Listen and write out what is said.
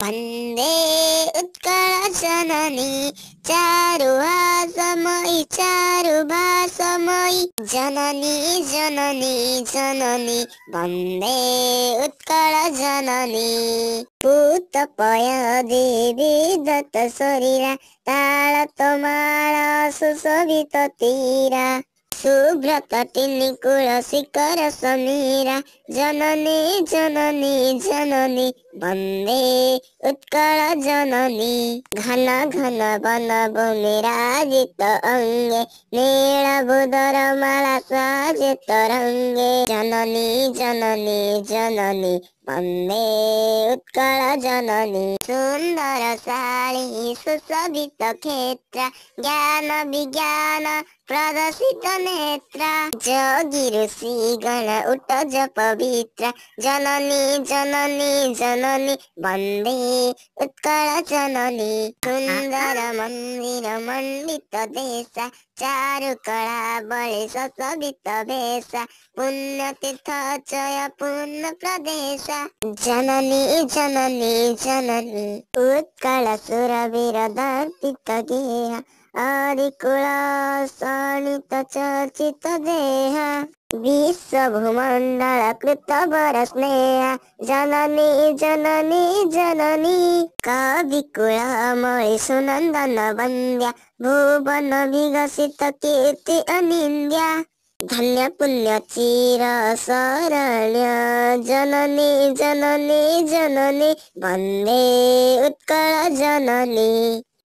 वन्दे उत्कलजननी चारुहासमयी चारुभासमयी जननी जननी जननी वन्दे उत्कलजननी पूतपया देवी दत्त शरीरा ताळतमाळ सुशोभित तीरा शुभ्रतटी निकुल शिखर समीरा जननी जननी जननी वन्दे उत्कल जननी घन घन वन भूमिराजित अंगे नीलबुदर माला साजित रंगे जननी जननी जननी वन्दे उत्कल जननी सुंदर शाली सुशोभित क्षेत्र ज्ञान विज्ञान प्रदर्शित नेत्र जोगी ऋषि गण उठ पवित्र जननी जननी जननी वन्दे उत्कल जननी सुंदर मंदिर मंडित देश चारुकला बलि सुशोभित भेष पुण्य तीर्थ चय पुण्य प्रदेश जननी जननी जननी उत्कल सुरवीर दर्पित गेह आदिकुल शोणित चर्चित देह विश्वभूमण्डल कृत वर स्नेह जननी जननी जननी कविकुल मणि सुनंदन वन्द्या भुवन विकसित कीर्ति अनिन्द्या धन्य पुण्य चिर शरण्य जननी जननी जननी वन्दे उत्कल जननी।